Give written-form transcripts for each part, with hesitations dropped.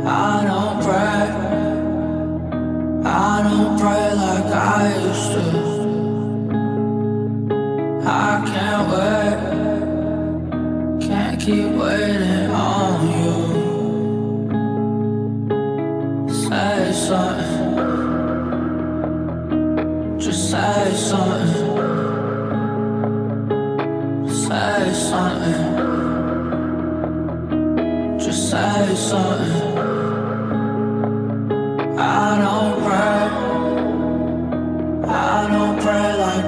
I don't pray, I don't pray like I used to. I can't wait, can't keep waiting on you. Say something, just say something. Say something, just say something. I don't pray like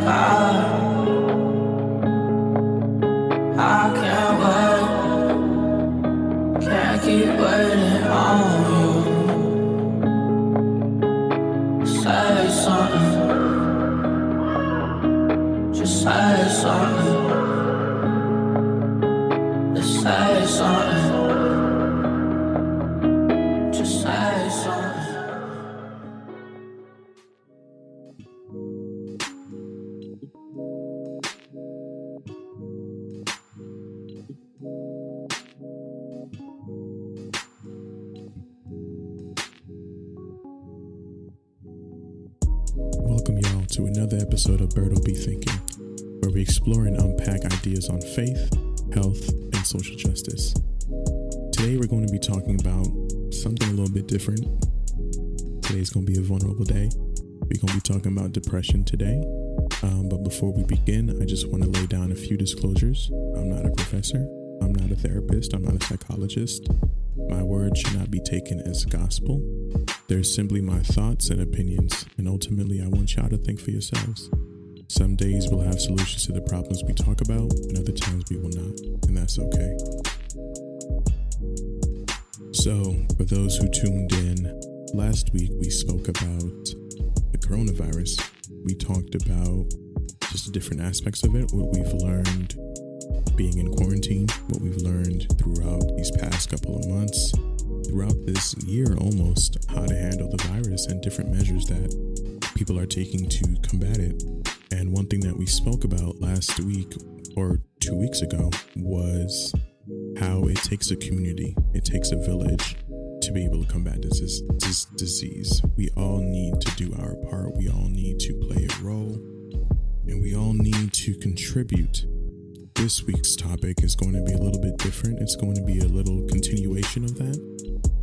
I can't wait, can't keep waiting on you. Say something, just say something. Just say something, just say something. Welcome y'all to another episode of Berto Be Thinking, where we explore and unpack ideas on faith, health, and social justice. Today we're going to be talking about something a little bit different. Today's going to be a vulnerable day. We're going to be talking about depression today. But before we begin, I just want to lay down a few disclosures. I'm not a professor. I'm not a therapist. I'm not a psychologist. My words should not be taken as gospel. They're simply my thoughts and opinions, and ultimately I want y'all to think for yourselves. Some days we'll have solutions to the problems we talk about, and other times we will not, and that's okay. So, for those who tuned in, last week we spoke about the coronavirus. We talked about just different aspects of it, what we've learned being in quarantine, what we've learned throughout these past couple of months, throughout this year almost, how to handle the virus and different measures that people are taking to combat it. And one thing that we spoke about last week or 2 weeks ago was how it takes a community, it takes a village to be able to combat this disease. We all need to do our part. We all need to play a role, and we all need to contribute. This week's topic is going to be a little bit different. It's going to be a little continuation of that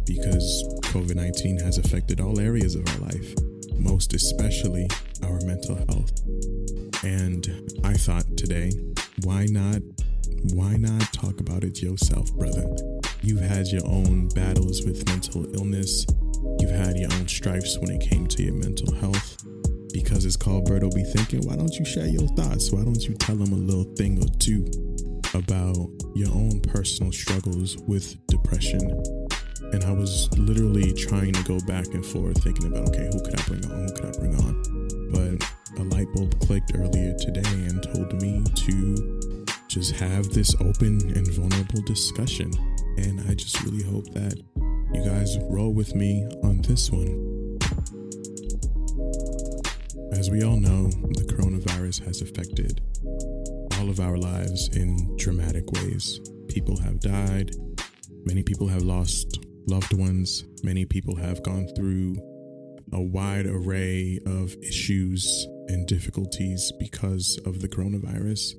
because COVID-19 has affected all areas of our life, most especially our mental health. And I thought today, why not talk about it yourself, brother? You've had your own battles with mental illness. You've had your own stripes when it came to your mental health. Because it's called Berto Be Thinking, why don't you share your thoughts? Why don't you tell them a little thing or two about your own personal struggles with depression? And I was literally trying to go back and forth thinking about, okay, who could I bring on? But a light bulb clicked earlier today and told me to just have this open and vulnerable discussion. And I just really hope that you guys roll with me on this one. As we all know, the coronavirus has affected all of our lives in dramatic ways. People have died. Many people have lost loved ones. Many people have gone through a wide array of issues and difficulties because of the coronavirus.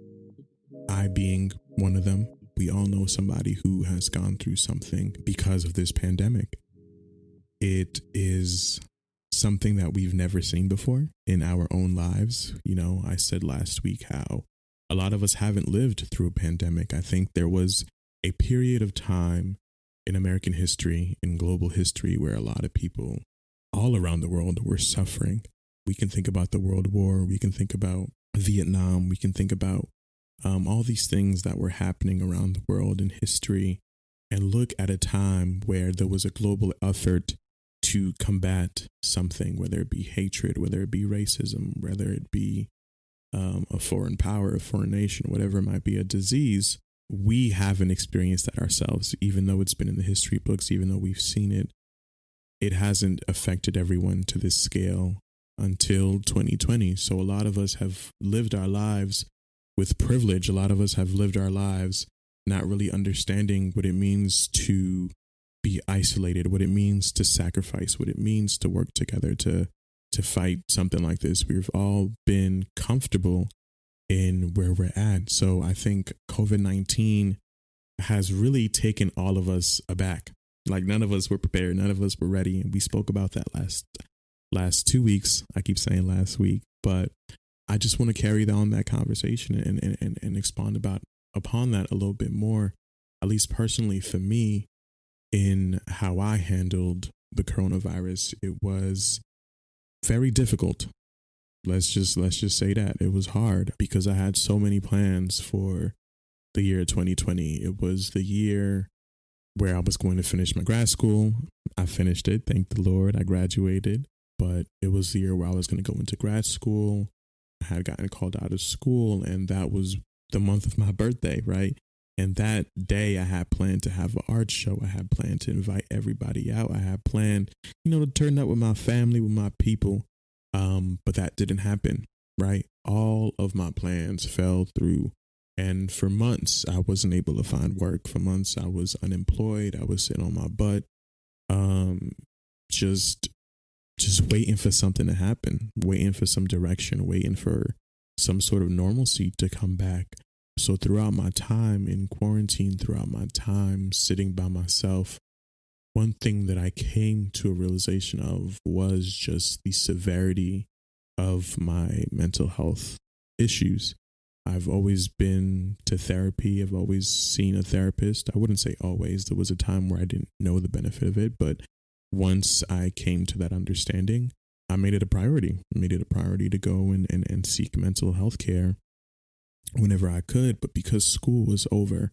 I being one of them. We all know somebody who has gone through something because of this pandemic. It is something that we've never seen before in our own lives. You know, I said last week how a lot of us haven't lived through a pandemic. I think there was a period of time in American history, in global history, where a lot of people all around the world were suffering. We can think about the World War. We can think about Vietnam. We can think about all these things that were happening around the world in history, and look at a time where there was a global effort to combat something, whether it be hatred, whether it be racism, whether it be a foreign power, a foreign nation, whatever it might be, a disease. We haven't experienced that ourselves, even though it's been in the history books, even though we've seen it. It hasn't affected everyone to this scale until 2020. So a lot of us have lived our lives with privilege. A lot of us have lived our lives not really understanding what it means to be isolated, what it means to sacrifice, what it means to work together to fight something like this. We've all been comfortable in where we're at. So I think COVID-19 has really taken all of us aback. Like none of us were prepared, none of us were ready, and we spoke about that last 2 weeks. I keep saying last week, but I just want to carry on that conversation and expand upon that a little bit more, at least personally for me, in how I handled the coronavirus. It was very difficult. Let's just say that it was hard because I had so many plans for the year 2020. It was the year where I was going to finish my grad school. I finished it, thank the Lord. I graduated, but it was the year where I was going to go into grad school. I had gotten called out of school, and that was the month of my birthday, right? And that day I had planned to have an art show. I had planned to invite everybody out. I had planned, to turn up with my family, with my people. But that didn't happen, right? All of my plans fell through. And for months, I wasn't able to find work. For months, I was unemployed. I was sitting on my butt, just waiting for something to happen, waiting for some direction, waiting for some sort of normalcy to come back. So throughout my time in quarantine, throughout my time sitting by myself, one thing that I came to a realization of was just the severity of my mental health issues. I've always been to therapy. I've always seen a therapist. I wouldn't say always. There was a time where I didn't know the benefit of it. But once I came to that understanding, I made it a priority. I made it a priority to go and seek mental health care whenever I could. But because school was over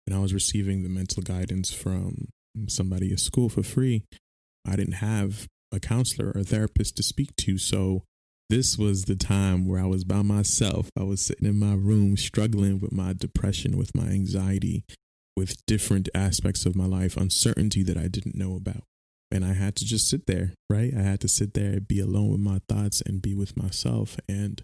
and I was receiving the mental guidance from somebody at school for free, I didn't have a counselor or a therapist to speak to. So this was the time where I was by myself. I was sitting in my room struggling with my depression, with my anxiety, with different aspects of my life, uncertainty that I didn't know about. And I had to just sit there, right? I had to sit there and be alone with my thoughts and be with myself. And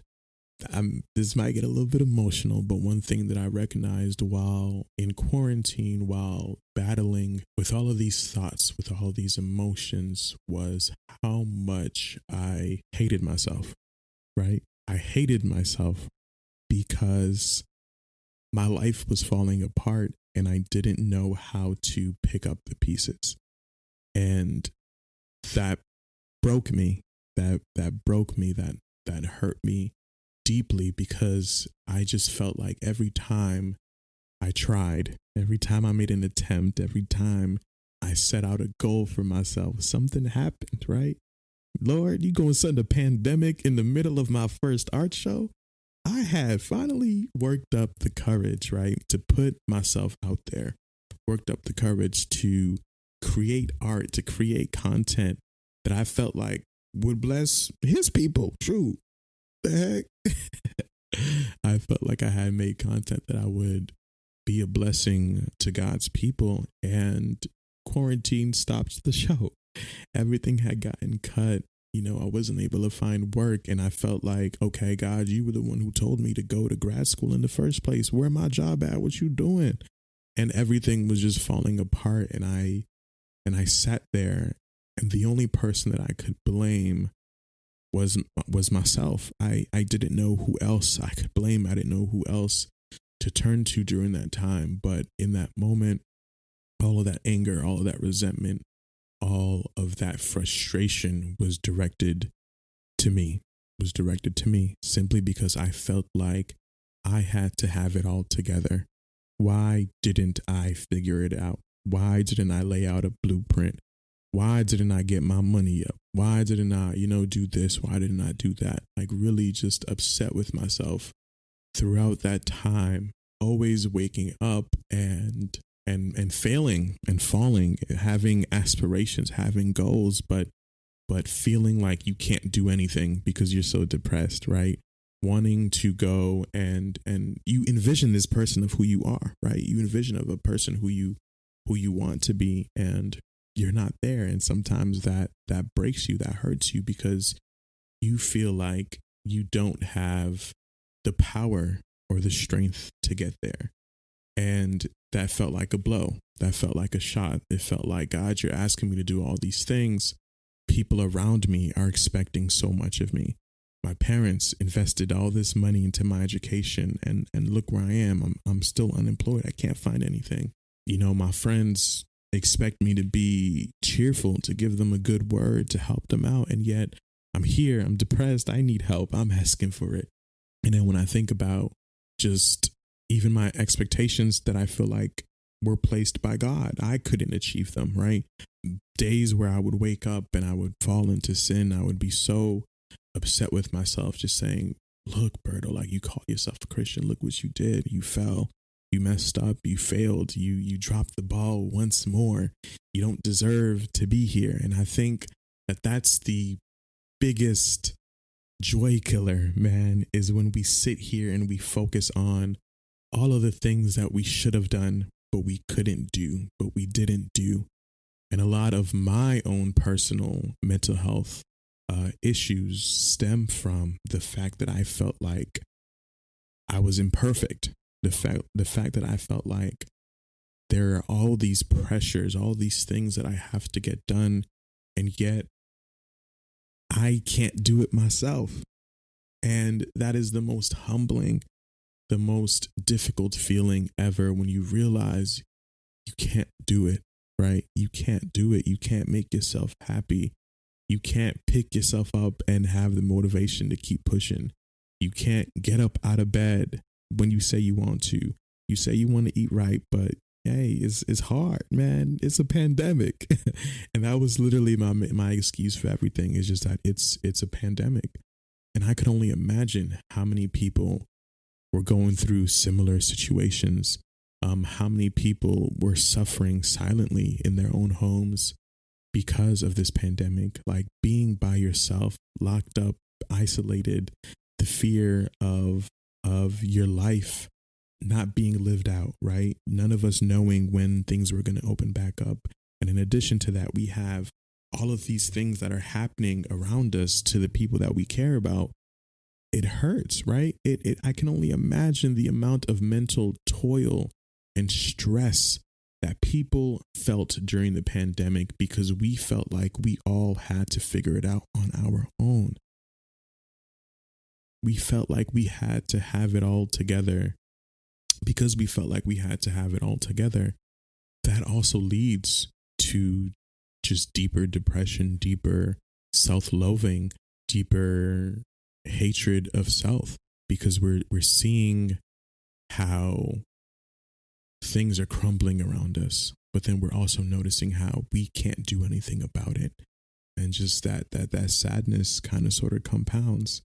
this might get a little bit emotional, but one thing that I recognized while in quarantine, while battling with all of these thoughts, with all of these emotions, was how much I hated myself, right? I hated myself because my life was falling apart and I didn't know how to pick up the pieces. And that broke me, that broke me, that hurt me deeply, because I just felt like every time I tried, every time I made an attempt, every time I set out a goal for myself, something happened, right? Lord, you gonna send a pandemic in the middle of my first art show? I had finally worked up the courage, right, to put myself out there, worked up the courage to create art, to create content that I felt like would bless his people. True. The heck? I felt like I had made content that I would be a blessing to God's people, and quarantine stopped the show. Everything had gotten cut. I wasn't able to find work, and I felt like, okay, God, you were the one who told me to go to grad school in the first place. Where my job at? What you doing? And everything was just falling apart, and I sat there, and the only person that I could blame was myself. I didn't know who else I could blame. I didn't know who else to turn to during that time. But in that moment, all of that anger, all of that resentment, all of that frustration was directed to me, simply because I felt like I had to have it all together. Why didn't I figure it out? Why didn't I lay out a blueprint? Why didn't I get my money up? Why didn't I, do this? Why didn't I do that? Like really just upset with myself throughout that time, always waking up and failing and falling, having aspirations, having goals, but feeling like you can't do anything because you're so depressed, right? Wanting to go and you envision this person of who you are, right? You envision of a person who you want to be, and you're not there. And sometimes that breaks you, that hurts you, because you feel like you don't have the power or the strength to get there. And that felt like a blow. That felt like a shot. It felt like, God, you're asking me to do all these things. People around me are expecting so much of me. My parents invested all this money into my education, and look where I am. I'm still unemployed. I can't find anything. You know, my friends expect me to be cheerful, to give them a good word, to help them out. And yet I'm here, I'm depressed, I need help, I'm asking for it. And then when I think about just even my expectations that I feel like were placed by God, I couldn't achieve them, right? Days where I would wake up and I would fall into sin, I would be so upset with myself, just saying, look, Berto, like, you call yourself a Christian, look what you did. You fell, you messed up, you failed, you dropped the ball once more. You don't deserve to be here. And I think that that's the biggest joy killer, man, is when we sit here and we focus on all of the things that we should have done, but we couldn't do, but we didn't do. And a lot of my own personal mental health issues stem from the fact that I felt like I was imperfect. The fact that I felt like there are all these pressures, all these things that I have to get done, and yet I can't do it myself. And that is the most humbling, the most difficult feeling ever, when you realize you can't do it, right? You can't do it. You can't make yourself happy. You can't pick yourself up and have the motivation to keep pushing. You can't get up out of bed when you say you want to. You say you want to eat right, but hey, it's hard, man. It's a pandemic. And that was literally my excuse for everything, is just that it's a pandemic. And I could only imagine how many people were going through similar situations. How many people were suffering silently in their own homes because of this pandemic, like being by yourself, locked up, isolated, the fear of your life not being lived out, right? None of us knowing when things were going to open back up. And in addition to that, we have all of these things that are happening around us to the people that we care about. It hurts, right? I can only imagine the amount of mental toil and stress that people felt during the pandemic, because we felt like we all had to figure it out on our own. We felt like we had to have it all together. Because we felt like we had to have it all together, that also leads to just deeper depression, deeper self-loathing, deeper hatred of self, because we're seeing how things are crumbling around us, but then we're also noticing how we can't do anything about it. And just that sadness kind of sort of compounds.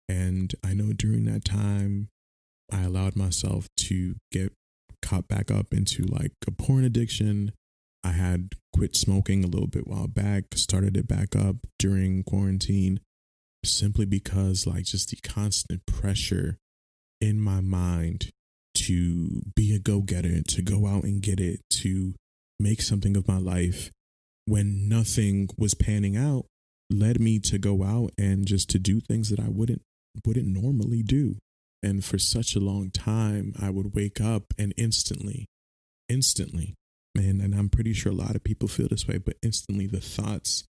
And I know during that time, I allowed myself to get caught back up into like a porn addiction. I had quit smoking a little bit while back, started it back up during quarantine, simply because like just the constant pressure in my mind to be a go-getter, to go out and get it, to make something of my life when nothing was panning out, led me to go out and just to do things that I wouldn't normally do. And for such a long time, I would wake up and instantly, man, and I'm pretty sure a lot of people feel this way, but instantly the thoughts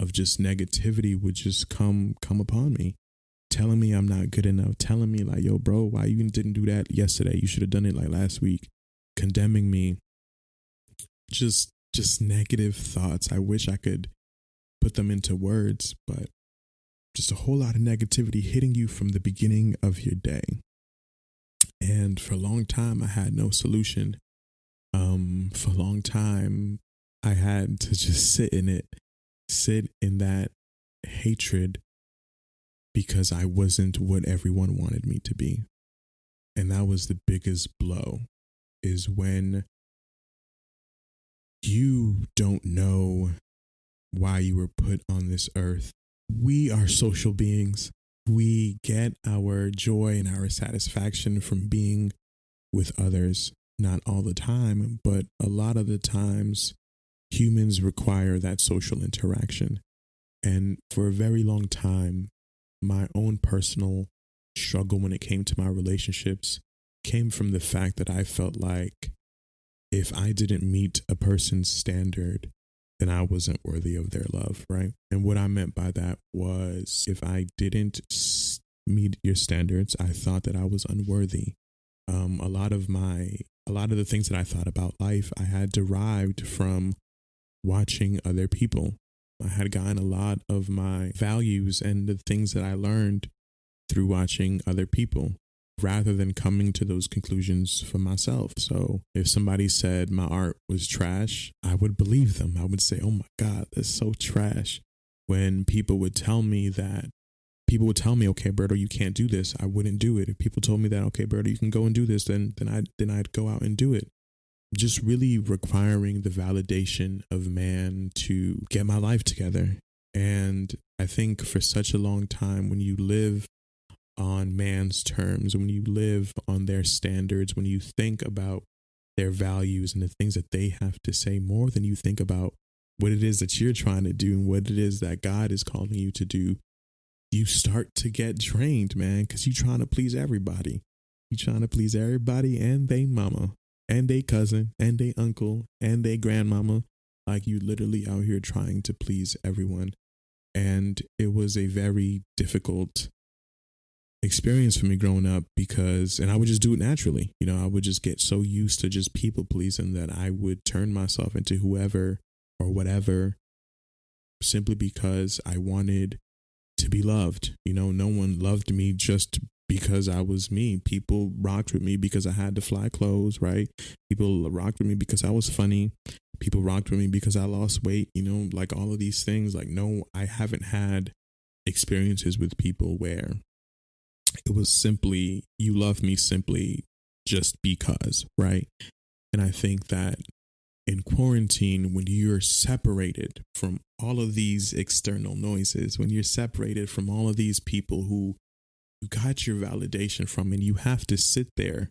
of just negativity would just come upon me, telling me I'm not good enough, telling me like, yo, bro, why you didn't do that yesterday? You should have done it like last week, condemning me. Just negative thoughts. I wish I could put them into words, but just a whole lot of negativity hitting you from the beginning of your day. And for a long time, I had no solution. For a long time, I had to just sit in that hatred, because I wasn't what everyone wanted me to be. And that was the biggest blow, is when you don't know why you were put on this earth. We are social beings. We get our joy and our satisfaction from being with others. Not all the time, but a lot of the times humans require that social interaction. And for a very long time, my own personal struggle when it came to my relationships came from the fact that I felt like if I didn't meet a person's standard, then I wasn't worthy of their love, right? And what I meant by that was if I didn't meet your standards, I thought that I was unworthy. A lot of the things that I thought about life, I had derived from watching other people. I had gotten a lot of my values and the things that I learned through watching other people rather than coming to those conclusions for myself. So if somebody said my art was trash, I would believe them. I would say, oh my God, that's so trash. When people would tell me, okay, Berto, you can't do this, I wouldn't do it. If people told me that, okay, Berto, you can go and do this, then I'd go out and do it. Just really requiring the validation of man to get my life together. And I think for such a long time, when you live on man's terms, when you live on their standards, when you think about their values and the things that they have to say more than you think about what it is that you're trying to do and what it is that God is calling you to do, you start to get drained, man, because you're trying to please everybody. You're trying to please everybody and they mama and they cousin and they uncle and they grandmama. Like you literally out here trying to please everyone. And it was a very difficult experience for me growing up and I would just do it naturally. You know, I would just get so used to just people pleasing that I would turn myself into whoever or whatever simply because I wanted to be loved. You know, no one loved me just because I was me. People rocked with me because I had the fly clothes, right? People rocked with me because I was funny. People rocked with me because I lost weight, you know, like all of these things. Like, no, I haven't had experiences with people where it was simply, you love me simply just because, right? And I think that in quarantine, when you're separated from all of these external noises, when you're separated from all of these people who you got your validation from, and you have to sit there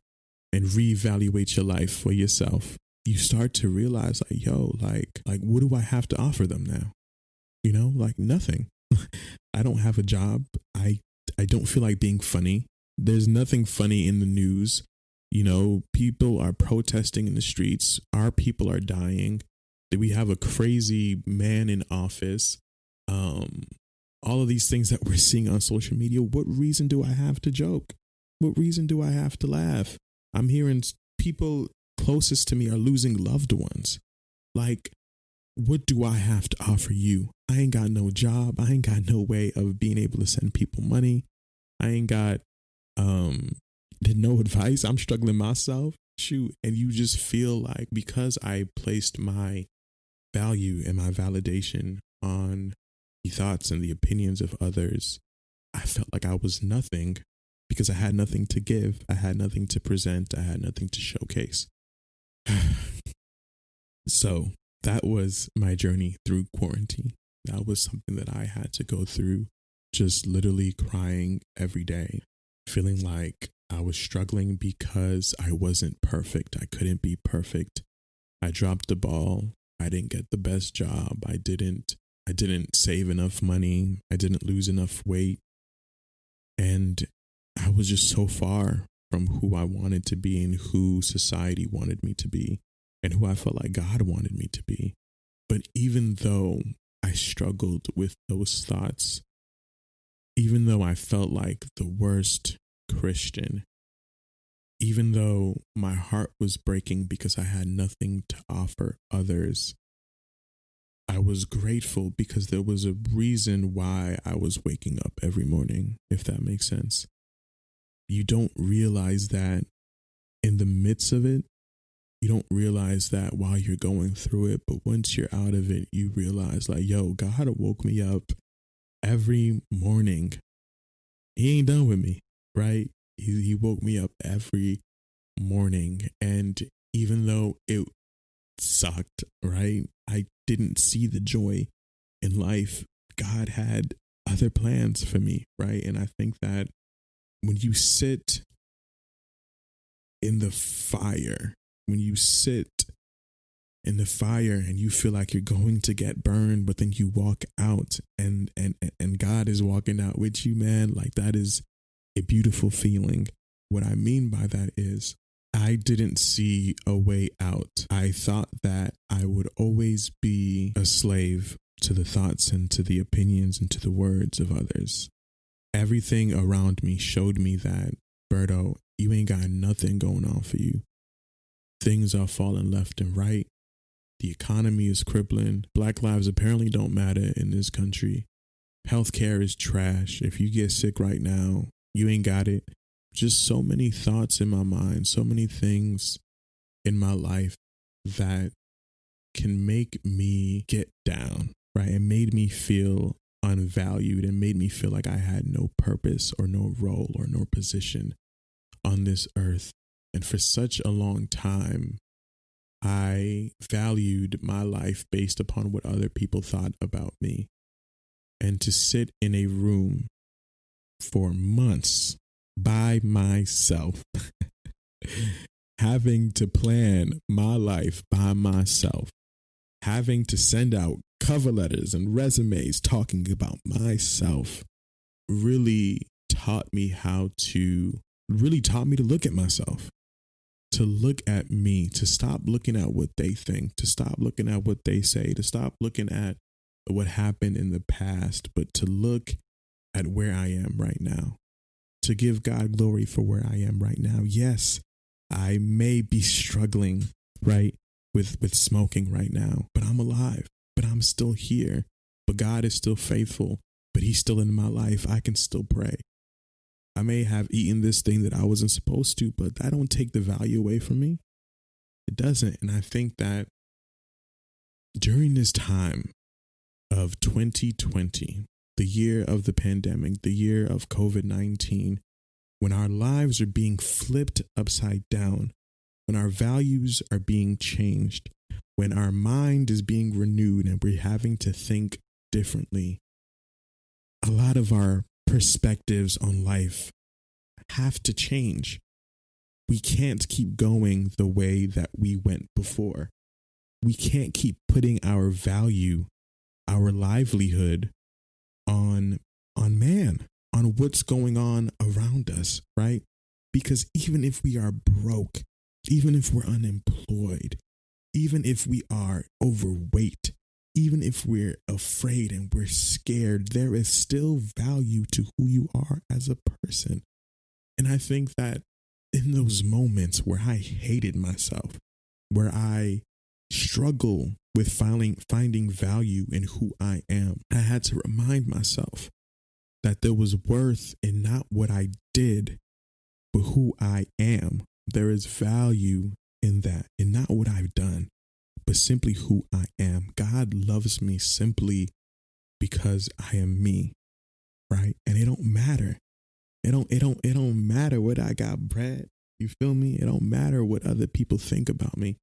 and reevaluate your life for yourself, you start to realize like, yo, like what do I have to offer them now? You know, like nothing. I don't have a job. I don't feel like being funny. There's nothing funny in the news. You know, people are protesting in the streets. Our people are dying. We have a crazy man in office. All of these things that we're seeing on social media. What reason do I have to joke? What reason do I have to laugh? I'm hearing people closest to me are losing loved ones. Like, what do I have to offer you? I ain't got no job. I ain't got no way of being able to send people money. I ain't got no advice. I'm struggling myself. Shoot. And you just feel like because I placed my value and my validation on the thoughts and the opinions of others, I felt like I was nothing because I had nothing to give. I had nothing to present. I had nothing to showcase. So that was my journey through quarantine. That was something that I had to go through, just literally crying every day, feeling like I was struggling because I wasn't perfect. I couldn't be perfect. I dropped the ball. I didn't get the best job. I didn't save enough money. I didn't lose enough weight. And I was just so far from who I wanted to be and who society wanted me to be and who I felt like God wanted me to be. But even though I struggled with those thoughts, even though I felt like the worst Christian, even though my heart was breaking because I had nothing to offer others, I was grateful because there was a reason why I was waking up every morning, if that makes sense. You don't realize that in the midst of it. You don't realize that while you're going through it, but once you're out of it, you realize like, yo, God woke me up every morning. He ain't done with me, right? He woke me up every morning. And even though it sucked, right? I didn't see the joy in life. God had other plans for me, right? And I think that when you sit in the fire, when you sit in the fire and you feel like you're going to get burned, but then you walk out and God is walking out with you, man, like that is a beautiful feeling. What I mean by that is I didn't see a way out. I thought that I would always be a slave to the thoughts and to the opinions and to the words of others. Everything around me showed me that, Berto, you ain't got nothing going on for you. Things are falling left and right. The economy is crippling. Black lives apparently don't matter in this country. Healthcare is trash. If you get sick right now, you ain't got it. Just so many thoughts in my mind, so many things in my life that can make me get down, right? It made me feel unvalued and made me feel like I had no purpose or no role or no position on this earth. And for such a long time, I valued my life based upon what other people thought about me. And to sit in a room for months by myself, having to plan my life by myself, having to send out cover letters and resumes talking about myself, really taught me to look at myself, to look at me, to stop looking at what they think, to stop looking at what they say, to stop looking at what happened in the past, but to look at where I am right now, to give God glory for where I am right now. Yes, I may be struggling, right, with smoking right now, but I'm alive, but I'm still here, but God is still faithful, but he's still in my life. I can still pray. I may have eaten this thing that I wasn't supposed to, but that don't take the value away from me. It doesn't. And I think that during this time of 2020, the year of the pandemic, the year of COVID-19, when our lives are being flipped upside down, when our values are being changed, when our mind is being renewed and we're having to think differently, a lot of our perspectives on life have to change. We can't keep going the way that we went before. We can't keep putting our value, our livelihood on man, on what's going on around us, right? Because even if we are broke, even if we're unemployed, even if we are overweight, even if we're afraid and we're scared, there is still value to who you are as a person. And I think that in those moments where I hated myself, where I struggle with finding value in who I am, I had to remind myself that there was worth in not what I did, but who I am. There is value in that, in not what I've done, but simply who I am. God loves me simply because I am me, right? And it don't matter. It don't matter what I got, Brad. You feel me? It don't matter what other people think about me.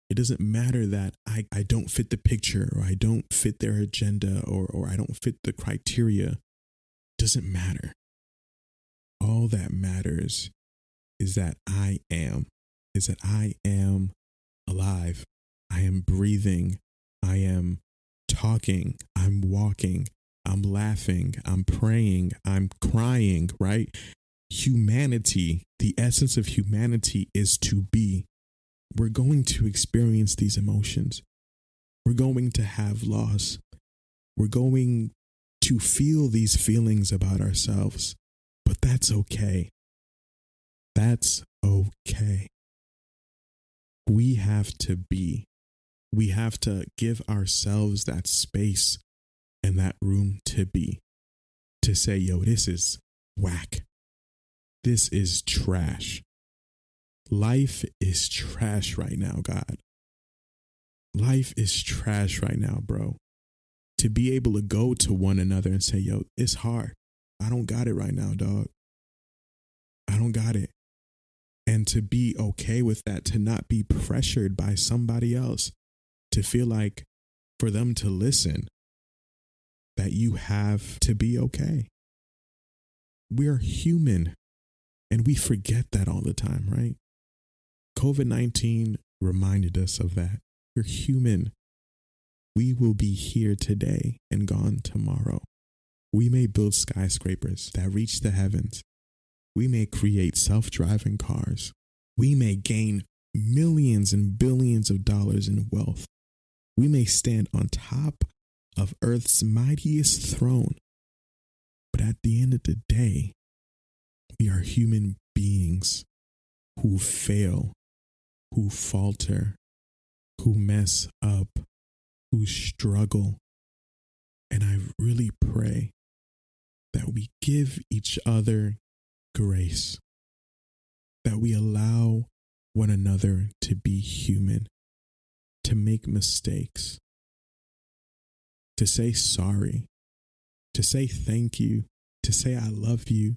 It doesn't matter that I don't fit the picture, or I don't fit their agenda, or I don't fit the criteria. It doesn't matter. All that matters is that I am alive. I am breathing. I am talking. I'm walking. I'm laughing. I'm praying. I'm crying, right? Humanity, the essence of humanity is to be. We're going to experience these emotions. We're going to have loss. We're going to feel these feelings about ourselves, but that's okay. That's okay. We have to be. We have to give ourselves that space and that room to be, to say, yo, this is whack. This is trash. Life is trash right now, God. Life is trash right now, bro. To be able to go to one another and say, yo, it's hard. I don't got it right now, dog. I don't got it. And to be okay with that, to not be pressured by somebody else, to feel like for them to listen, that you have to be okay. We're human, and we forget that all the time, right? COVID-19 reminded us of that. We're human. We will be here today and gone tomorrow. We may build skyscrapers that reach the heavens. We may create self-driving cars. We may gain millions and billions of dollars in wealth. We may stand on top of Earth's mightiest throne. But at the end of the day, we are human beings who fail, who falter, who mess up, who struggle. And I really pray that we give each other grace, that we allow one another to be human, to make mistakes, to say sorry, to say thank you, to say I love you.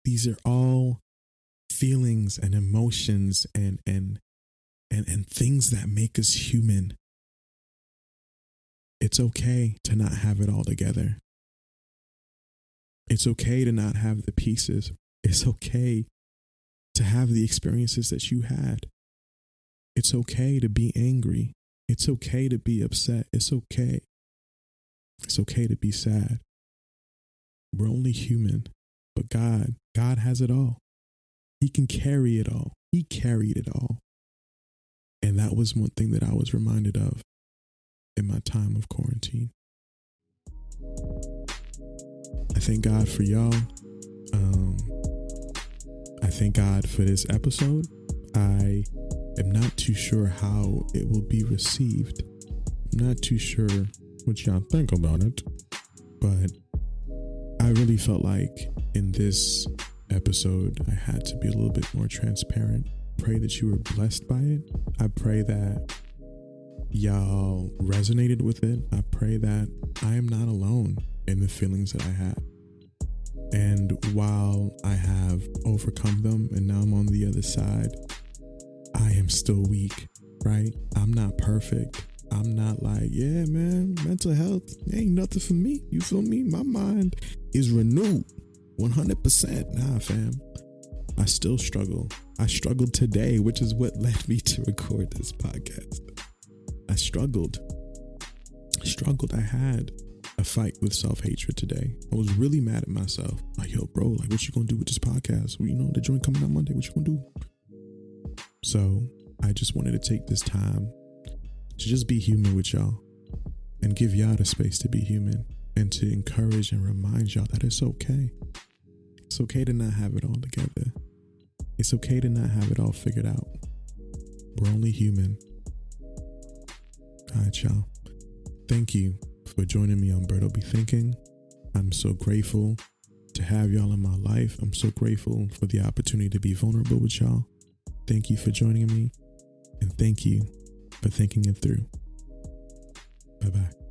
These are all feelings and emotions and things that make us human. It's okay to not have it all together. It's okay to not have the pieces. It's okay to have the experiences that you had. It's okay to be angry. It's okay to be upset. It's okay. It's okay to be sad. We're only human, but God has it all. He can carry it all. He carried it all. And that was one thing that I was reminded of in my time of quarantine. I thank God for y'all. I thank God for this episode. I am not too sure how it will be received. I'm not too sure what y'all think about it, but I really felt like in this episode, I had to be a little bit more transparent. Pray that you were blessed by it. I pray that y'all resonated with it. I pray that I am not alone in the feelings that I had. And while I have overcome them and now I'm on the other side, I am still weak, right? I'm not perfect. I'm not like, yeah, man, mental health ain't nothing for me. You feel me? My mind is renewed 100%. Nah, fam. I still struggle. I struggled today, which is what led me to record this podcast. I struggled. I had a fight with self-hatred today. I was really mad at myself. Like, yo, bro, like, what you gonna do with this podcast? Well, you know, the joint coming out Monday. What you gonna do? So I just wanted to take this time to just be human with y'all and give y'all the space to be human and to encourage and remind y'all that it's okay. It's okay to not have it all together. It's okay to not have it all figured out. We're only human. All right, y'all. Thank you for joining me on Berto Be Thinking. I'm so grateful to have y'all in my life. I'm so grateful for the opportunity to be vulnerable with y'all. Thank you for joining me, and thank you for thinking it through. Bye-bye.